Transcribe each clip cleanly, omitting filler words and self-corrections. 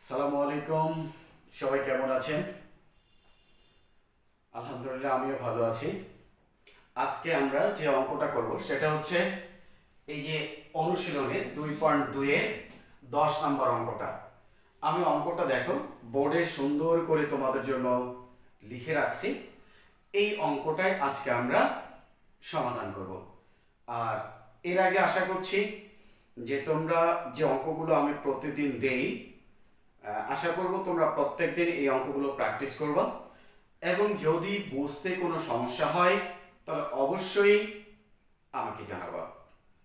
আসসালামু আলাইকুম। সবাই কেমন আছেন? আলহামদুলিল্লাহ, আমিও ভালো আছি। আজকে আমরা যে অঙ্কটা করব সেটা হচ্ছে এই যে অনুশীলনের 2.2 এর 10 নম্বর অঙ্কটা। আমি অঙ্কটা দেখো বোর্ডে সুন্দর করে তোমাদের জন্য লিখে রাখছি। এই অঙ্কটাই আজকে আমরা সমাধান করব। আর এর আগে আশা করছি যে তোমরা যে অঙ্কগুলো আমি প্রতিদিন দেই, আশা করব তোমরা প্রত্যেকদিন এই অঙ্কগুলো প্র্যাকটিস করবা এবং যদি বুঝতে কোনো সমস্যা হয় তাহলে অবশ্যই আমাকে জানাবা,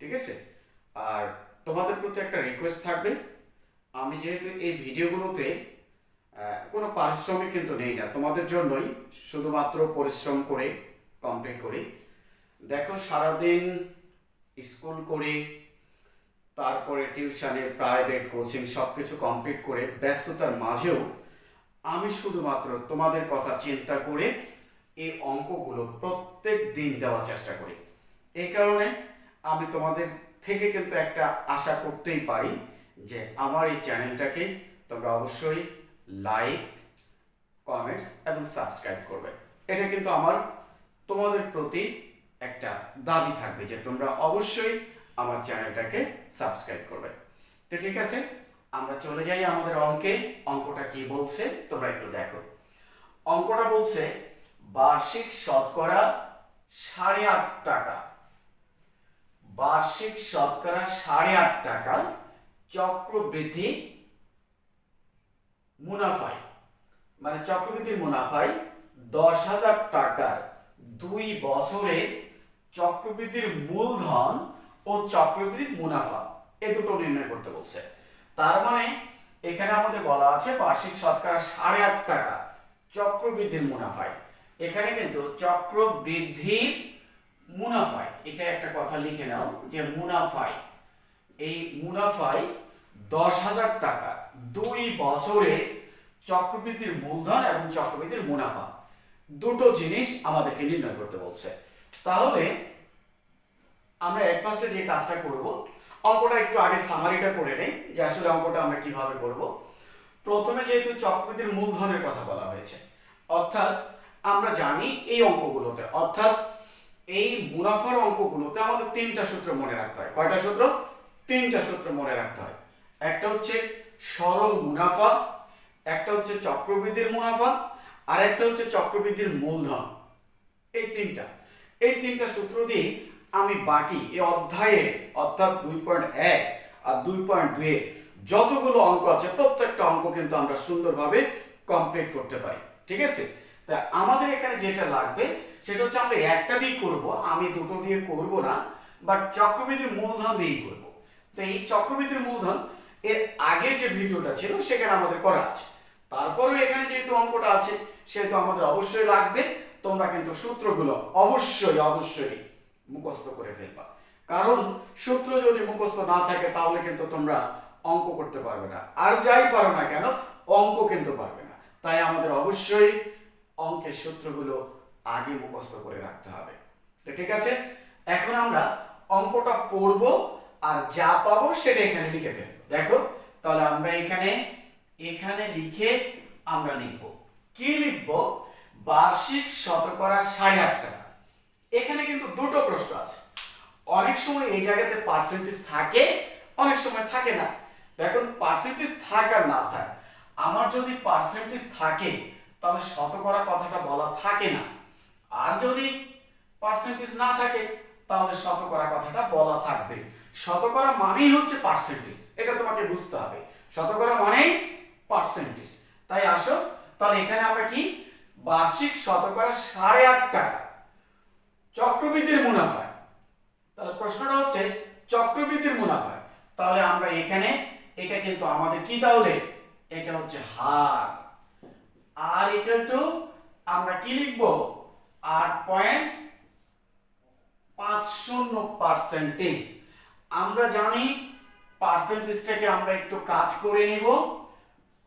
ঠিক আছে? আর তোমাদের প্রতি একটা রিকোয়েস্ট থাকবে, আমি যেহেতু এই ভিডিওগুলোতে কোনো পারিশ্রমিক কিন্তু নেই না, তোমাদের জন্যই শুধুমাত্র পরিশ্রম করে কমপ্লিট করি। দেখো সারাদিন স্কুল করে তারপরে টিউশনে প্রাইভেট কোচিং সব কিছু কমপ্লিট করে ব্যস্ততার মাঝেও আমি শুধুমাত্র তোমাদের কথা চিন্তা করে এই অঙ্কগুলো প্রত্যেক দিন দেওয়ার চেষ্টা করি। এই কারণে আমি তোমাদের থেকে কিন্তু একটা আশা করতেই পারি যে আমার এই চ্যানেলটাকে তোমরা অবশ্যই লাইক, কমেন্টস এবং সাবস্ক্রাইব করবে। এটা কিন্তু আমার তোমাদের প্রতি একটা দাবি থাকবে যে তোমরা অবশ্যই আমার চ্যানেলটাকে সাবস্ক্রাইব করবে। তো ঠিক আছে, আমরা চলে যাই আমাদের অঙ্কে। অঙ্কটা কি বলছে তোমরা একটু দেখো। অঙ্কটা বলছে বার্ষিক শতকরা 8.5 টাকা, বার্ষিক শতকরা 8.5 টাকা চক্রবৃদ্ধি মুনাফায়, মানে চক্রবৃদ্ধির মুনাফায় 10,000 টাকার 2 বছরে চক্রবৃদ্ধির মূলধন ও চক্রবৃদ্ধির মুনাফা এ দুটো নির্ণয় করতে বলছে। তার মানে এখানে আমাদের বলা আছে বার্ষিক শতকরা 8.5 টাকা চক্রবৃদ্ধির মুনাফায়। এখানে কিন্তু চক্রবৃদ্ধির মুনাফায়, এটা একটা কথা লিখে নাও যে মুনাফায়, এই মুনাফায় 10,000 টাকা 2 বছরে চক্রবৃদ্ধির মূলধন এবং চক্রবৃদ্ধির মুনাফা দুটো জিনিস আমাদেরকে নির্ণয় করতে বলছে। তাহলে আমরা এক ফার্স্টে যে কাজটা করব, অঙ্কটা একটু আগে সামারিটা করে নেই যে আসলে অঙ্কটা আমরা কিভাবে করব। প্রথমে যেহেতু চক্রবৃদ্ধির মূলধনের কথা বলা হয়েছে, অর্থাৎ আমরা জানি এই অঙ্কগুলোতে, অর্থাৎ এই মুনাফার অঙ্কগুলোতে আমাদের 3টা সূত্র মনে রাখতে হয়। কয়টা সূত্র? 3টা সূত্র মনে রাখতে হয়। একটা হচ্ছে সরল মুনাফা, একটা হচ্ছে চক্রবৃদ্ধির মুনাফা, আর একটা হচ্ছে চক্রবৃদ্ধির মূলধন। এই তিনটা সূত্র দিয়ে আমি বাকি এই অধ্যায়ে অর্থাৎ 2.1 আর 2.2 যতগুলো অঙ্ক আছে প্রত্যেকটা অঙ্ক কিন্তু আমরা সুন্দরভাবে কমপ্লিট করতে পারি, ঠিক আছে? তা আমাদের এখানে যেটা লাগবে সেটা হচ্ছে আমরা একটা দিয়ে করব, আমি দুটো দিয়ে করব না, বাট চক্রবৃদ্ধির মূলধন দিয়েই করব। তো এই চক্রবৃদ্ধির মূলধন এর আগের যে ভিডিওটা ছিল সেখানে আমাদের করা আছে। তারপরেও এখানে যেহেতু অঙ্কটা আছে সেহেতু আমাদের অবশ্যই লাগবে। তোমরা কিন্তু সূত্রগুলো অবশ্যই মুখস্থ করে ফেলবা, কারণ সূত্র যদি মুখস্থ না থাকে তাহলে কিন্তু তোমরা অঙ্ক করতে পারবে না, আর যাই পারো না কেন অঙ্ক কিন্তু পারবে না। তাই আমাদের অবশ্যই অঙ্কের সূত্রগুলো আগে মুখস্থ করে রাখতে হবে। তো ঠিক আছে, এখন আমরা অঙ্কটা পড়ব আর যা পাবো সেটা এখানে লিখে ফেলবো। দেখো তাহলে আমরা এখানে লিখে আমরা লিখব কি লিখব, বার্ষিক শতকরা 8.5 টাকা। এখানে কিন্তু দুটো প্রশ্ন আছে, অনেক সময় এই জায়গাতে পার্সেন্টেজ থাকে, অনেক সময় থাকে না। দেখুন পার্সেন্টেজ থাক আর না থাক, আমার যদি পার্সেন্টেজ থাকে তাহলে শতকরা কথাটা বলা থাকে না, আর যদি পার্সেন্টেজ না থাকে তাহলে শতকরা কথাটা বলা থাকবে। শতকরা মানেই হচ্ছে পার্সেন্টেজ, এটা তোমাকে বুঝতে হবে। শতকরা মানেই পার্সেন্টেজ। তাই আসো তাহলে এখানে আমরা কি, বার্ষিক শতকরা 8.5 টাকা চক্রবৃদ্ধির মুনাফা। তাহলে প্রশ্নটা হচ্ছে চক্রবৃদ্ধির মুনাফা, তাহলে আমরা এখানে এটা কিন্তু আমাদের কি, তাহলে এটা হচ্ছে হার, আর ইকুয়াল টু আমরা কি লিখব 8.50%। আমরা জানি পার্সেন্টেজটাকে আমরা একটু কাজ করে নিব,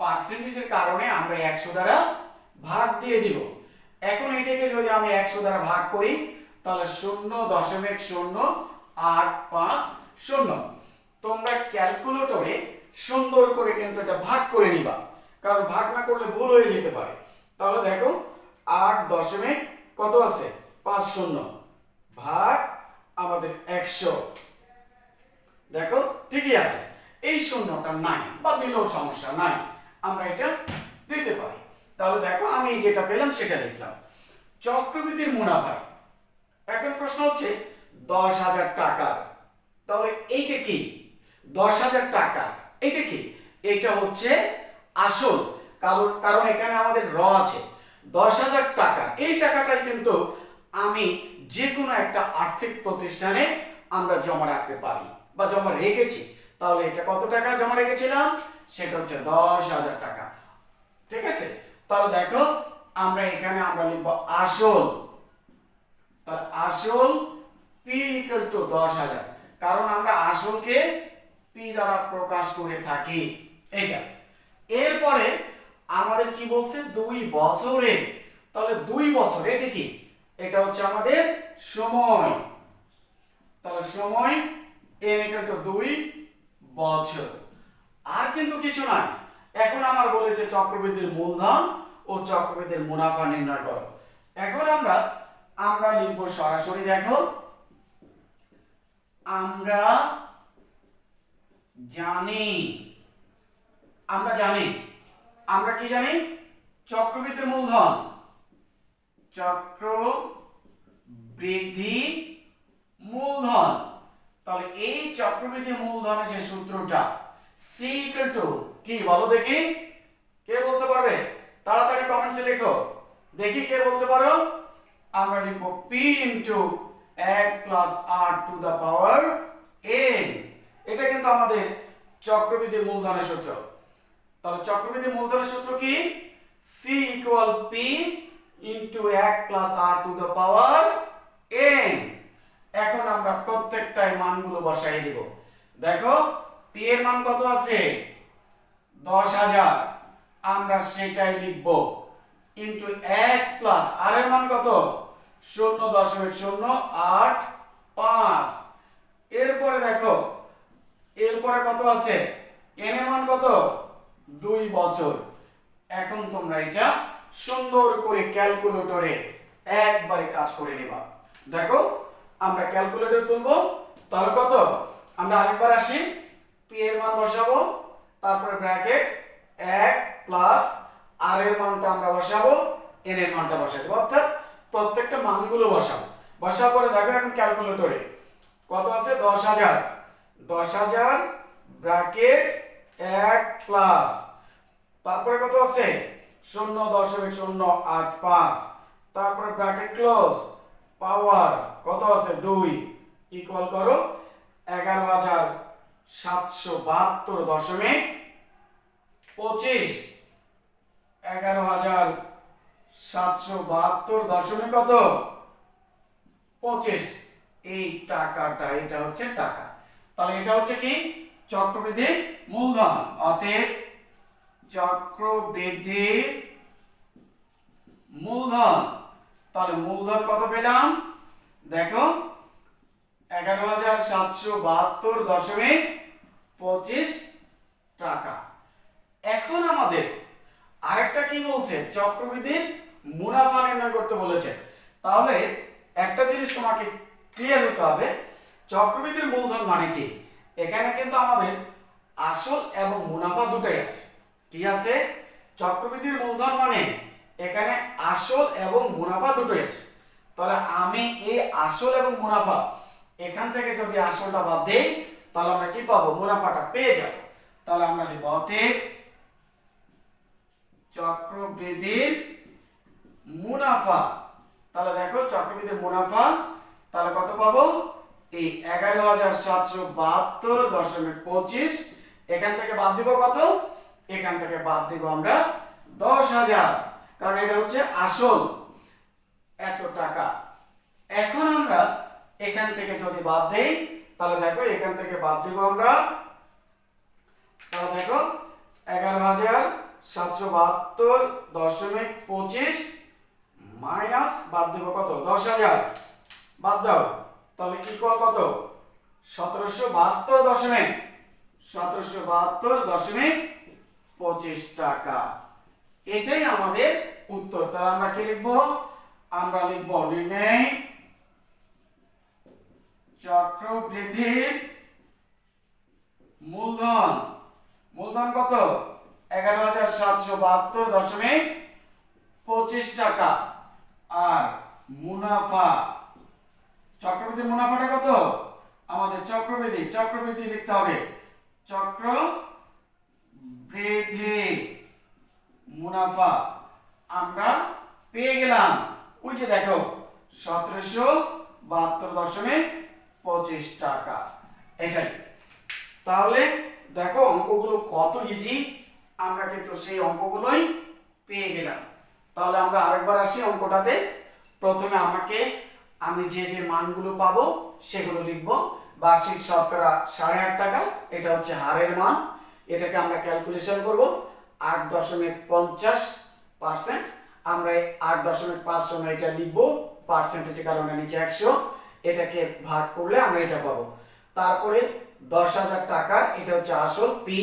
পার্সেন্টেজের কারণে আমরা 100 দ্বারা ভাগ দিয়ে দিব। এখন এটাকে যদি আমি 100 দ্বারা ভাগ করি তাহলে 0.085। তোমরা ক্যালকুলেটরে সুন্দর করে কিন্তু এটা ভাগ করে নিবা, কারণ ভাগ না করলে ভুল হয়ে যেতে পারে। তাহলে দেখো 8 দশমিক কত আছে 50 ভাগ আমাদের 100, দেখো ঠিকই আছে, এই শূন্যটা নাই বা দিলেও সমস্যা নাই, আমরা এটা দিতে পারি। তাহলে দেখো আমি যেটা পেলাম সেটা লিখলাম। চক্রবৃদ্ধির মুনাফা, এখন প্রশ্ন হচ্ছে 10,000 টাকা, তাহলে এইটা কি 10,000 টাকা, এটা কি, এটা হচ্ছে আসল, কারণ এখানে আমাদের র আছে 10,000 টাকা। এই টাকাটাই কিন্তু আমি যে কোনো একটা আর্থিক প্রতিষ্ঠানে আমরা জমা রাখতে পারি বা জমা রেখেছি। তাহলে এটা কত টাকা জমা রেখেছিলাম, সেটা হচ্ছে 10,000 টাকা, ঠিক আছে। তাহলে দেখো আমরা এখানে আমরা লিখব আসল, তাহলে আসল পি ইকুয়াল টু 10,000, কারণ আমরা আসলকে পি দ্বারা প্রকাশ করে থাকি এটা। এরপরে আমাদের কি বলছে 2 বছরে, তাহলে 2 বছর এটা কি, এটা হচ্ছে আমাদের সময়, তাহলে সময় n ইকুয়াল টু 2 বছর। আর কিন্তু কিছু নাই, এখন আমার বলেছে চক্রবৃদ্ধির মূলধন ও চক্রবৃদ্ধির মুনাফা নির্ণয় করো। এখন আমরা লিখব সরাসরি, দেখো আমরা জানি আমরা কি জানি, চক্রবৃদ্ধির মূলধন, চক্রবৃদ্ধি মূলধন, তাহলে এই চক্রবৃদ্ধি মূলধনের যে সূত্রটা C ইকুয়াল টু কি বলো দেখি, কে বলতে পারবে, তাড়াতাড়ি কমেন্টসে লেখো দেখি কে বলতে পারো। আমরা লিখব P into 1 plus R to the power n, এটা কিন্তু আমাদের চক্রবৃদ্ধি মূলধনের সূত্র। তাহলে চক্রবৃদ্ধি মূলধনের সূত্র কি, C equal P into 1 plus R to the power n। এখন আমরা প্রত্যেকটাই মানগুলো বসাই দিব। দেখো P এর মান কত আছে 10,000, আমরা সেটাই লিখব, ইনটু 1 প্লাস R এর মান কত 0.085। এরপরে দেখো এরপরে কত আছে n এর মান কত 2 বছর। এখন তোমরা এটা সুন্দর করে ক্যালকুলেটরে একবারে কাজ করে নেবা। দেখো আমরা ক্যালকুলেটর তুলবো, তাহলে কত, আমরা আরেকবার আসি, p এর মান বসাবো, তারপরে ব্র্যাকেট 1 প্লাস r এর মানটা আমরা বসাবো, n এর মানটা বসাই দেব, অর্থাৎ প্রত্যেকটা মানগুলো বসাবো। বসার পরে দেখো এখন ক্যালকুলেটরে কত আছে 10,000 ব্র্যাকেট 1 প্লাস তারপরে কত আছে 0.085, তারপরে ব্র্যাকেট ক্লোজ, পাওয়ার কত আছে 2 ইকুয়াল করো 11,772.25, 11,772 কত 25, এই টাকাটা এটা হচ্ছে টাকা। তাহলে এটা হচ্ছে কি চক্রবৃদ্ধির মূলধন, অতএব চক্রবৃদ্ধির মূলধন, তাহলে মূলধন কত পেলাম দেখো 11,772.25 টাকা। এখন আমাদের আরেকটা কি বলছে, চক্রবৃদ্ধির মুনাফা নির্ণয় করতে বলেছে। তাহলে একটা জিনিস তোমাকে ক্লিয়ার হতে হবে, চক্রবৃদ্ধির মূলধন মানে কি, এখানে কিন্তু আমাদের আসল এবং মুনাফা দুটোই আছে। কি আছে, চক্রবৃদ্ধির মূলধন মানে এখানে আসল এবং মুনাফা দুটোই আছে। তাহলে আমি এই আসল এবং মুনাফা এখান থেকে যদি আসলটা বাদ দেই, তাহলে আমরা কি পাবো, মুনাফাটা পেয়ে যাব। তাহলে আমরা লিখব অতএব চক্রবৃদ্ধির মুনাফা, তাহলে দেখো চক্রবৃদ্ধির মুনাফা, তাহলে কত পাবো এই 11,772.25, এখান থেকে বাদ দিব কত, এখান থেকে বাদ দিব আমরা 10,000, কারণ এটা হচ্ছে আসল এত টাকা। এখন আমরা এখান থেকে যদি বাদ দেই, তাহলে দেখো এখান থেকে বাদ দিব আমরা, তাহলে দেখো 11,772.25 মাইনাস বাদ দিব কত 10,000, বাদ দাও, তাহলে ইকুয়াল কত 1772.17 1772.25 টাকা। এটাই আমাদের উত্তর। তাহলে আমরা কি লিখবো? আমরা লিখবো নির্ণয় চক্রবৃদ্ধির মূলধন। মূলধন কত? 11,772.25 টাকা। আর মুনাফা, চক্রবৃদ্ধির মুনাফাটা কত? আমাদের চক্রবৃদ্ধি লিখতে হবে। চক্রবৃদ্ধি মুনাফা আমরা পেয়ে গেলাম। ওই যে দেখো 1772.25 টাকা। এটাই। তাহলে দেখো অঙ্কগুলো কত ইজি, আমরা কিন্তু সেই অঙ্কগুলোই পেয়ে গেলাম। তাহলে আমরা আরেকবার আসি অঙ্কটাতে। প্রথমে আমি যে যে মানগুলো পাবো সেগুলো লিখব। বার্ষিক শতকরা 8.5 টাকা, এটা হচ্ছে হারের মান। এটাকে আমরা ক্যালকুলেশন করব 8.50%। আমরা 8.5 সময় এটা লিখব পার্সেন্টেজের কারণে নিচে 100, এটাকে ভাগ করলে আমরা এটা পাবো। তারপরে 10,000 টাকা, এটা হচ্ছে আসল পি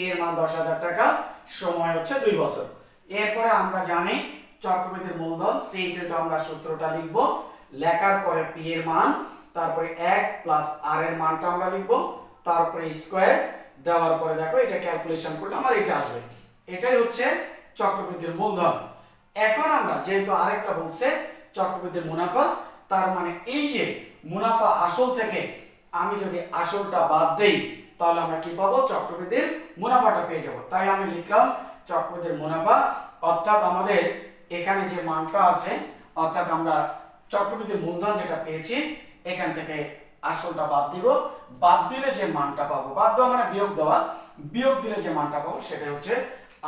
এর মান 10,000 টাকা, সময় হচ্ছে 2 বছর। এরপরে আমরা জানি চক্রবৃদ্ধির মূলধন, সেই ক্ষেত্রে আমরা সূত্রটা লিখব। লেখার পরে পি এর মান, তারপরে 1 প্লাস আর এর মানটা আমরা লিখব, তারপরে স্কয়ার দেওয়ার পরে দেখো এটা ক্যালকুলেশন করলে আমার এটা আসবে। এটাই হচ্ছে চক্রবৃদ্ধির মূলধন। এখন আমরা যেহেতু আরেকটা বলছে চক্রবৃদ্ধির মুনাফা, তার মানে এই যে মুনাফা আসল থেকে আমি যদি আসলটা বাদ দেই তাহলে আমরা কি পাবো? চক্রবৃদ্ধির মুনাফাটা পেয়ে যাব। তাই আমি লিখলাম চক্রবৃদ্ধির মুনাফা, অর্থাৎ আমাদের এখানে যে মানটা আছে, অর্থাৎ আমরা চক্রবৃদ্ধির মূলধন যেটা পেয়েছি এখান থেকে আসলটা বাদ দিব। বাদ দিলে যে মানটা পাবো, বাদ দেওয়া মানে বিয়োগ দেওয়া, বিয়োগ দিলে যে মানটা পাবো সেটা হচ্ছে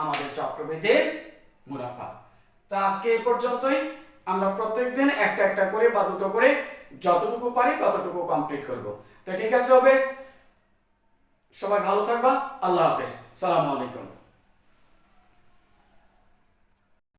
আমাদের চক্রবৃদ্ধির মুনাফা। তা আজকে এই পর্যন্তই। আমরা প্রত্যেকদিন একটা একটা করে বা দুটো করে যতটুকু পারি ততটুকু কমপ্লিট করব। তো ঠিক আছে হবে, সবাই ভালো থাকবা। আল্লাহ হাফেজ, সালামু আলাইকুম।